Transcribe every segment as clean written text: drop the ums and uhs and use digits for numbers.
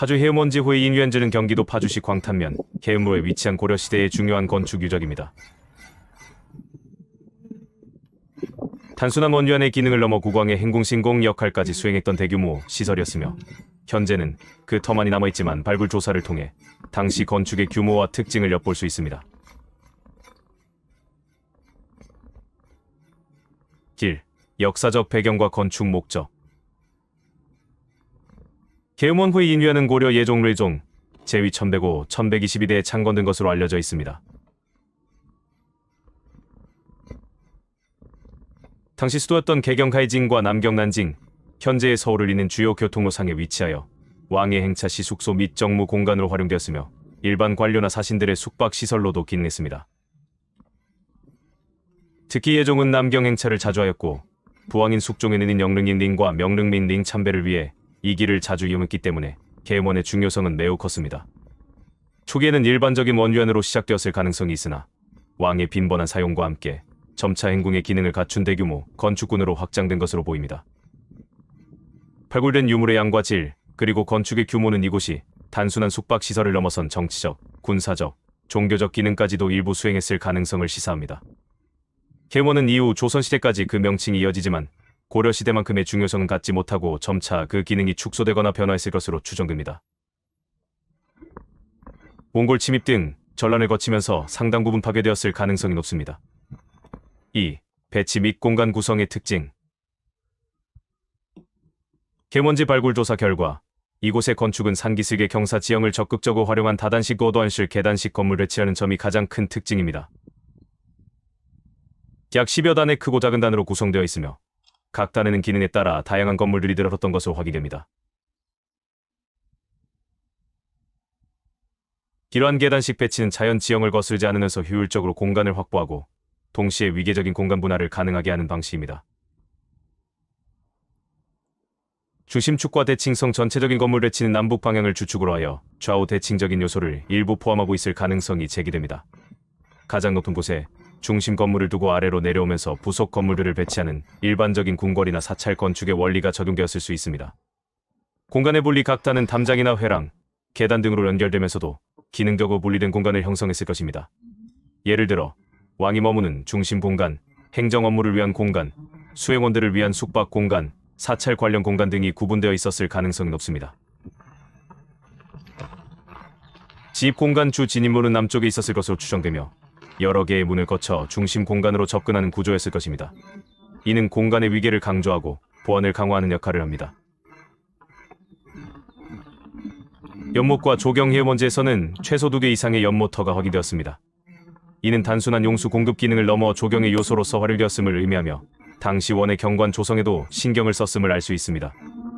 파주 해먼지호의 인유현지는 경기도 파주시 광탄면 해음로에 위치한 고려시대의 중요한 건축 유적입니다. 단순한 원유안의 기능을 넘어 국왕의 행궁신공 역할까지 수행했던 대규모 시설이었으며 현재는 그 터만이 남아있지만 발굴 조사를 통해 당시 건축의 규모와 특징을 엿볼 수 있습니다. 길, 역사적 배경과 건축 목적. 해음원호의 인유현은 고려 예종 제위 1105, 1122대에 창건된 것으로 알려져 있습니다. 당시 수도였던 개경가이징과 남경난징, 현재의 서울을 잇는 주요 교통로상에 위치하여 왕의 행차 시 숙소 및 정무 공간으로 활용되었으며 일반 관료나 사신들의 숙박시설로도 기능했습니다. 특히 예종은 남경 행차를 자주 하였고 부왕인 숙종에는 영릉인 링과 명릉민 링 참배를 위해 이 길을 자주 이용했기 때문에 해음원의 중요성은 매우 컸습니다. 초기에는 일반적인 원유안으로 시작되었을 가능성이 있으나 왕의 빈번한 사용과 함께 점차 행궁의 기능을 갖춘 대규모 건축군으로 확장된 것으로 보입니다. 발굴된 유물의 양과 질, 그리고 건축의 규모는 이곳이 단순한 숙박시설을 넘어선 정치적, 군사적, 종교적 기능까지도 일부 수행했을 가능성을 시사합니다. 해음원은 이후 조선시대까지 그 명칭이 이어지지만 고려시대만큼의 중요성은 갖지 못하고 점차 그 기능이 축소되거나 변화했을 것으로 추정됩니다. 몽골 침입 등 전란을 거치면서 상당 부분 파괴되었을 가능성이 높습니다. 2. 배치 및 공간 구성의 특징. 해먼지 발굴 조사 결과 이곳의 건축은 산기슭의 경사 지형을 적극적으로 활용한 다단식 고도안실 계단식 건물 배치라는 점이 가장 큰 특징입니다. 약 10여 단의 크고 작은 단으로 구성되어 있으며 각 단에는 기능에 따라 다양한 건물들이 들어섰던 것으로 확인됩니다. 이러한 계단식 배치는 자연 지형을 거스르지 않으면서 효율적으로 공간을 확보하고 동시에 위계적인 공간 분할을 가능하게 하는 방식입니다. 중심축과 대칭성 전체적인 건물 배치는 남북 방향을 주축으로 하여 좌우 대칭적인 요소를 일부 포함하고 있을 가능성이 제기됩니다. 가장 높은 곳에 중심 건물을 두고 아래로 내려오면서 부속 건물들을 배치하는 일반적인 궁궐이나 사찰 건축의 원리가 적용되었을 수 있습니다. 공간의 분리 각 단은 담장이나 회랑, 계단 등으로 연결되면서도 기능적으로 분리된 공간을 형성했을 것입니다. 예를 들어 왕이 머무는 중심 공간, 행정 업무를 위한 공간, 수행원들을 위한 숙박 공간, 사찰 관련 공간 등이 구분되어 있었을 가능성이 높습니다. 집 공간 주 진입문은 남쪽에 있었을 것으로 추정되며 여러 개의 문을 거쳐 중심 공간으로 접근하는 구조였을 것입니다. 이는 공간의 위계를 강조하고 보안을 강화하는 역할을 합니다. 연못과 조경해먼지에서는 최소 2개 이상의 연못터가 확인되었습니다. 이는 단순한 용수 공급 기능을 넘어 조경의 요소로서 활용되었음을 의미하며 당시 원의 경관 조성에도 신경을 썼음을 알 수 있습니다.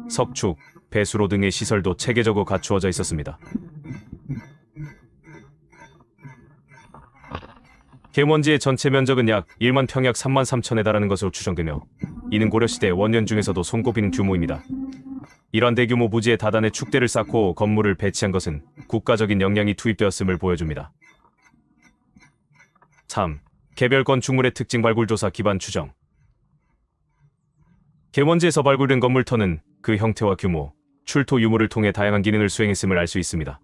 석축, 배수로 등의 시설도 체계적으로 갖추어져 있었습니다. 해먼지의 전체 면적은 약 1만 평약 3만 3천에 달하는 것으로 추정되며 이는 고려시대 원년 중에서도 손꼽히는 규모입니다. 이러한 대규모 부지에 다단의 축대를 쌓고 건물을 배치한 것은 국가적인 역량이 투입되었음을 보여줍니다. 3. 개별 건축물의 특징 발굴조사 기반 추정. 해먼지에서 발굴된 건물터는 그 형태와 규모, 출토 유물을 통해 다양한 기능을 수행했음을 알 수 있습니다.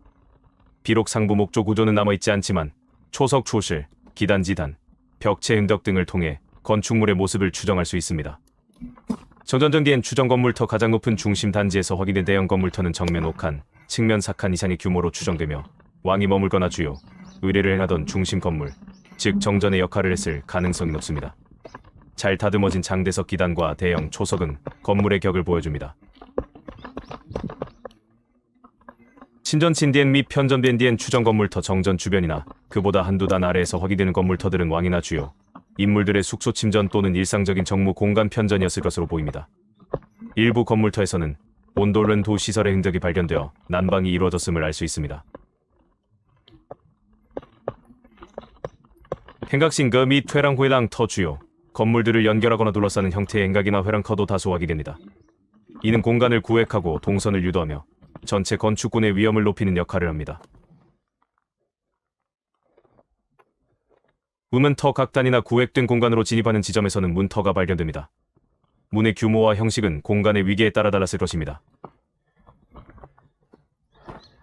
비록 상부 목조 구조는 남아있지 않지만 초석 초실, 기단지단, 벽체 흔적 등을 통해 건축물의 모습을 추정할 수 있습니다. 정전전기엔 추정 건물터 가장 높은 중심 단지에서 확인된 대형 건물터는 정면 5칸, 측면 4칸 이상의 규모로 추정되며 왕이 머물거나 주요, 의례를 행하던 중심 건물, 즉 정전의 역할을 했을 가능성이 높습니다. 잘 다듬어진 장대석 기단과 대형 초석은 건물의 격을 보여줍니다. 친전 진디엔 및 편전 밴디엔 추정 건물터 정전 주변이나 그보다 한두 단 아래에서 확인되는 건물터들은 왕이나 주요, 인물들의 숙소 침전 또는 일상적인 정무 공간 편전이었을 것으로 보입니다. 일부 건물터에서는 온돌른 도시설의 흔적이 발견되어 난방이 이루어졌음을 알 수 있습니다. 행각신거 및 회랑 터 주요, 건물들을 연결하거나 둘러싸는 형태의 행각이나 회랑터도 다수 확인됩니다. 이는 공간을 구획하고 동선을 유도하며 전체 건축군의 위험을 높이는 역할을 합니다. 문터 각 단이나 구획된 공간으로 진입하는 지점에서는 문터가 발견됩니다. 문의 규모와 형식은 공간의 위계에 따라 달랐을 것입니다.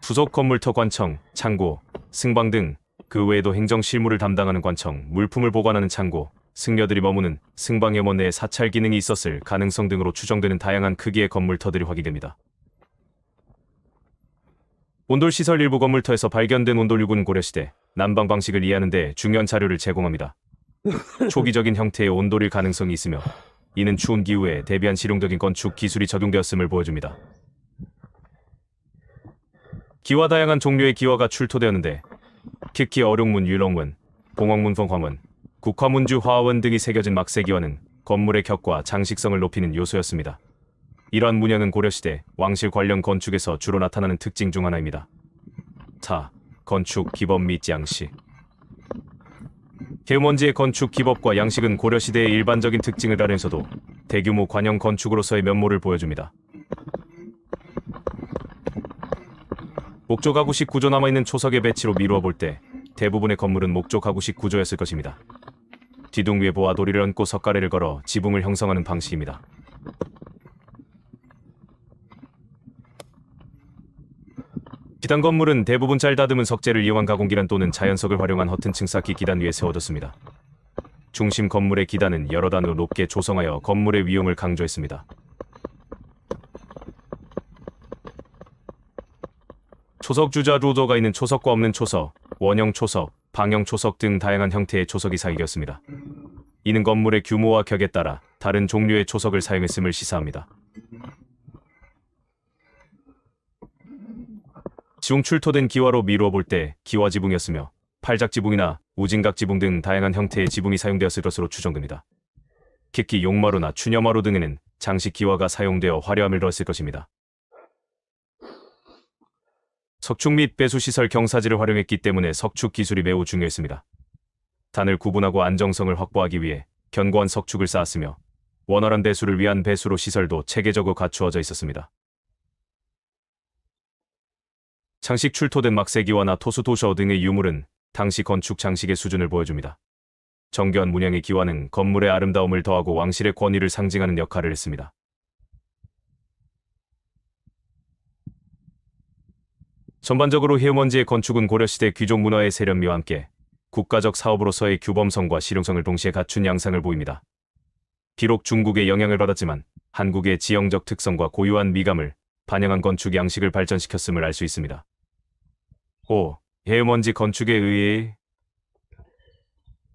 부속 건물터 관청, 창고, 승방 등 그 외에도 행정 실무를 담당하는 관청, 물품을 보관하는 창고, 승려들이 머무는 승방 회원 내에 사찰 기능이 있었을 가능성 등으로 추정되는 다양한 크기의 건물터들이 확인됩니다. 온돌시설 일부 건물터에서 발견된 온돌유군 고려시대 난방 방식을 이해하는 데 중요한 자료를 제공합니다. 초기적인 형태의 온돌일 가능성이 있으며 이는 추운 기후에 대비한 실용적인 건축 기술이 적용되었음을 보여줍니다. 기와 다양한 종류의 기와가 출토되었는데 특히 어룡문, 율렁문, 봉황문,凤凰문, 국화문주, 화화원 등이 새겨진 막새기와는 건물의 격과 장식성을 높이는 요소였습니다. 이러한 문양은 고려시대 왕실 관련 건축에서 주로 나타나는 특징 중 하나입니다. 자, 건축 기법 및 양식. 계엄원지의 건축 기법과 양식은 고려시대의 일반적인 특징을 다루면서도 대규모 관형 건축으로서의 면모를 보여줍니다. 목조 가구식 구조 남아있는 초석의 배치로 미루어 볼 때 대부분의 건물은 목조 가구식 구조였을 것입니다. 뒤둥 위에 보와 도리를 얹고 석가래를 걸어 지붕을 형성하는 방식입니다. 기단 건물은 대부분 잘 다듬은 석재를 이용한 가공기란 또는 자연석을 활용한 허튼 층쌓기 기단 위에 세워뒀습니다. 중심 건물의 기단은 여러 단으로 높게 조성하여 건물의 위용을 강조했습니다. 초석 주자 루더가 있는 초석과 없는 초석, 원형 초석, 방형 초석 등 다양한 형태의 초석이 사용되었습니다. 이는 건물의 규모와 격에 따라 다른 종류의 초석을 사용했음을 시사합니다. 지붕 출토된 기와로 미루어 볼 때 기와 지붕이었으며 팔작 지붕이나 우진각 지붕 등 다양한 형태의 지붕이 사용되었을 것으로 추정됩니다. 특히 용마루나 추녀마루 등에는 장식 기와가 사용되어 화려함을 더했을 것입니다. 석축 및 배수시설 경사지를 활용했기 때문에 석축 기술이 매우 중요했습니다. 단을 구분하고 안정성을 확보하기 위해 견고한 석축을 쌓았으며 원활한 배수를 위한 배수로 시설도 체계적으로 갖추어져 있었습니다. 장식 출토된 막새기와나 토수도셔 등의 유물은 당시 건축 장식의 수준을 보여줍니다. 정교한 문양의 기와는 건물의 아름다움을 더하고 왕실의 권위를 상징하는 역할을 했습니다. 전반적으로 해음원지의 건축은 고려시대 귀족 문화의 세련미와 함께 국가적 사업으로서의 규범성과 실용성을 동시에 갖춘 양상을 보입니다. 비록 중국의 영향을 받았지만 한국의 지형적 특성과 고유한 미감을 반영한 건축 양식을 발전시켰음을 알 수 있습니다. 5. 해음원지 건축에 의해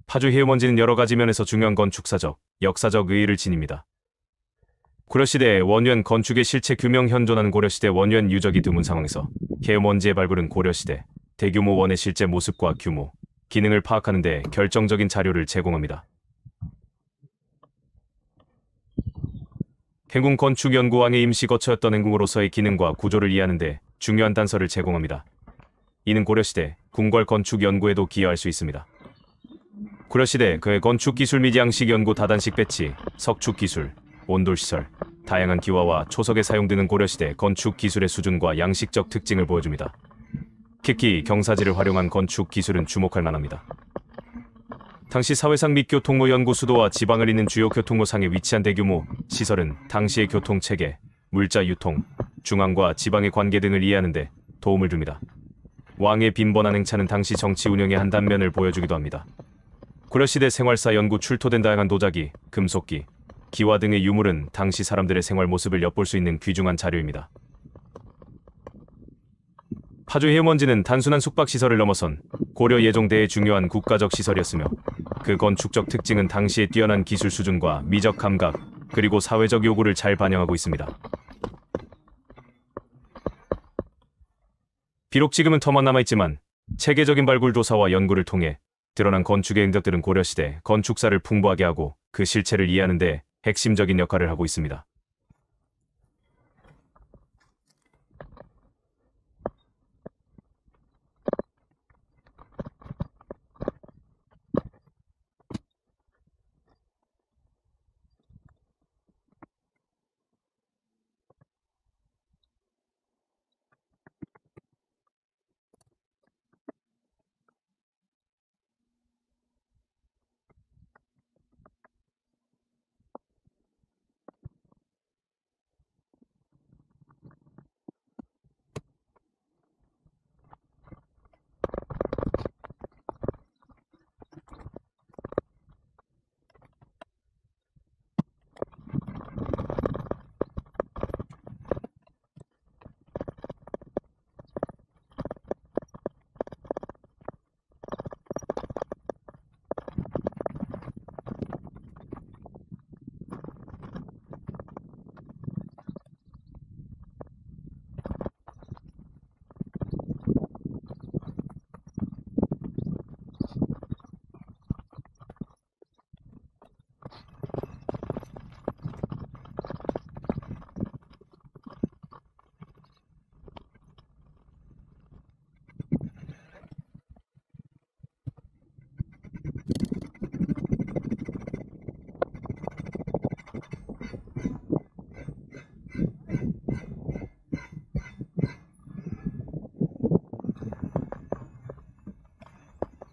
파주 해음원지는 여러 가지 면에서 중요한 건축사적, 역사적 의의를 지닙니다. 고려시대 원유엔 건축의 실체 규명 현존하는 고려시대 원유엔 유적이 드문 상황에서 해음원지의 발굴은 고려시대 대규모 원의 실제 모습과 규모, 기능을 파악하는 데 결정적인 자료를 제공합니다. 행궁 건축연구원의 임시 거처였던 행궁으로서의 기능과 구조를 이해하는 데 중요한 단서를 제공합니다. 이는 고려시대 궁궐 건축 연구에도 기여할 수 있습니다. 고려시대 그의 건축 기술 및 양식 연구 다단식 배치, 석축 기술, 온돌시설, 다양한 기와와 초석에 사용되는 고려시대 건축 기술의 수준과 양식적 특징을 보여줍니다. 특히 경사지를 활용한 건축 기술은 주목할 만합니다. 당시 사회상 및 교통로 연구 수도와 지방을 잇는 주요 교통로상에 위치한 대규모 시설은 당시의 교통체계, 물자 유통, 중앙과 지방의 관계 등을 이해하는 데 도움을 줍니다. 왕의 빈번한 행차는 당시 정치 운영의 한 단면을 보여주기도 합니다. 고려시대 생활사 연구 출토된 다양한 도자기, 금속기, 기와 등의 유물은 당시 사람들의 생활 모습을 엿볼 수 있는 귀중한 자료입니다. 파주 해음원지는 단순한 숙박시설을 넘어선 고려 예종대의 중요한 국가적 시설이었으며 그 건축적 특징은 당시의 뛰어난 기술 수준과 미적 감각 그리고 사회적 요구를 잘 반영하고 있습니다. 비록 지금은 터만 남아있지만 체계적인 발굴 조사와 연구를 통해 드러난 건축의 흔적들은 고려시대 건축사를 풍부하게 하고 그 실체를 이해하는 데 핵심적인 역할을 하고 있습니다.